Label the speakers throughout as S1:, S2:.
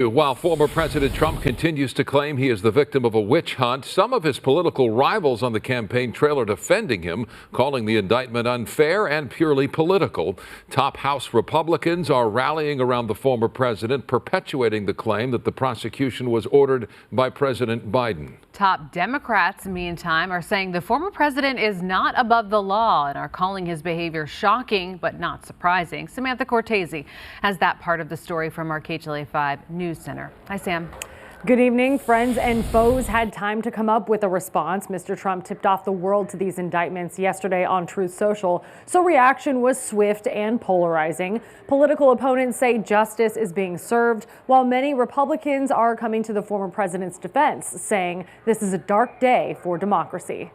S1: While former President Trump continues to claim he is the victim of a witch hunt, some of his political rivals on the campaign trail are defending him, calling the indictment unfair and purely political. Top House Republicans are rallying around the former president, perpetuating the claim that the prosecution was ordered by President Biden.
S2: Top Democrats, meantime, are saying the former president is not above the law and are calling his behavior shocking but not surprising. Samantha Cortese has that part of the story from our KTLA 5 News Center. Hi, Sam.
S3: Good evening. Friends and foes had time to come up with a response. Mr. Trump tipped off the world to these indictments yesterday on Truth Social, so reaction was swift and polarizing. Political opponents say justice is being served, while many Republicans are coming to the former president's defense, saying this is a dark day for democracy.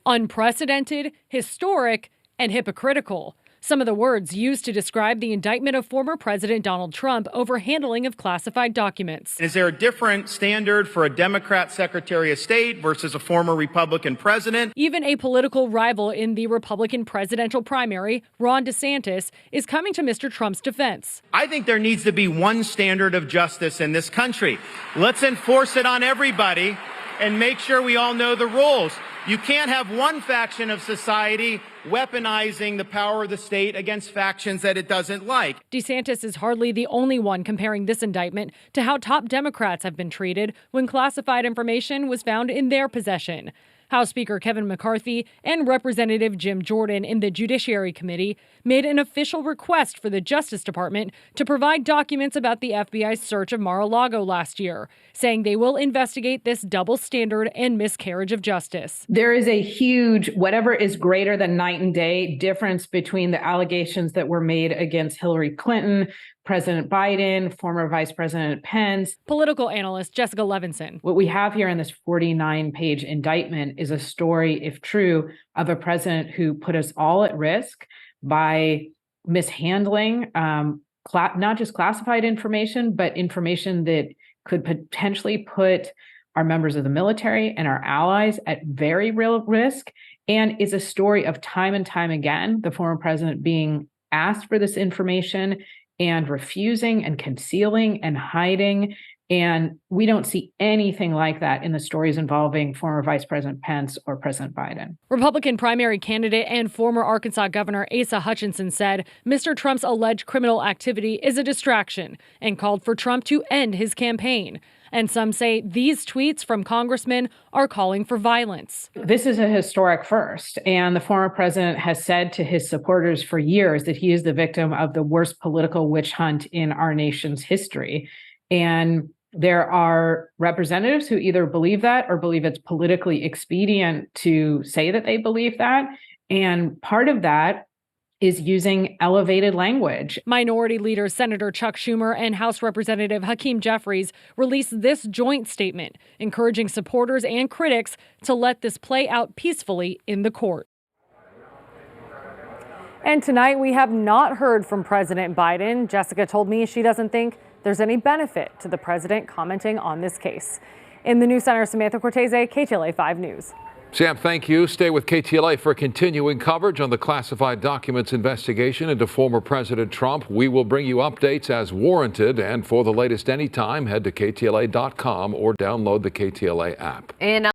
S4: Unprecedented, historic, and hypocritical. Some of the words used to describe the indictment of former President Donald Trump over handling of classified documents.
S5: Is there a different standard for a Democrat Secretary of State versus a former Republican president?
S4: Even a political rival in the Republican presidential primary, Ron DeSantis, is coming to Mr. Trump's defense.
S5: I think there needs to be one standard of justice in this country. Let's enforce it on everybody and make sure we all know the rules. You can't have one faction of society weaponizing the power of the state against factions that it doesn't like.
S4: DeSantis is hardly the only one comparing this indictment to how top Democrats have been treated when classified information was found in their possession. House Speaker Kevin McCarthy and Representative Jim Jordan in the Judiciary Committee made an official request for the Justice Department to provide documents about the FBI's search of Mar-a-Lago last year, saying they will investigate this double standard and miscarriage of justice.
S6: There is a huge, whatever is greater than night and day, difference between the allegations that were made against Hillary Clinton, President Biden, former Vice President Pence.
S4: Political analyst Jessica Levinson.
S6: What we have here in this 49-page indictment is a story, if true, of a president who put us all at risk by mishandling not just classified information, but information that could potentially put our members of the military and our allies at very real risk, and is a story of time and time again, the former president being asked for this information and refusing and concealing and hiding. And we don't see anything like that in the stories involving former Vice President Pence or President Biden.
S4: Republican primary candidate and former Arkansas Governor Asa Hutchinson said Mr. Trump's alleged criminal activity is a distraction and called for Trump to end his campaign. And some say these tweets from congressmen are calling for violence.
S6: This is a historic first, and the former president has said to his supporters for years that he is the victim of the worst political witch hunt in our nation's history. And there are representatives who either believe that or believe it's politically expedient to say that they believe that. And part of that is using elevated language.
S4: Minority Leader Senator Chuck Schumer and House Representative Hakeem Jeffries released this joint statement, encouraging supporters and critics to let this play out peacefully in the court.
S3: And tonight we have not heard from President Biden. Jessica told me she doesn't think there's any benefit to the president commenting on this case. In the News Center, Samantha Cortese, KTLA 5 News.
S1: Sam, thank you. Stay with KTLA for continuing coverage on the classified documents investigation into former President Trump. We will bring you updates as warranted. And for the latest anytime, head to KTLA.com or download the KTLA app.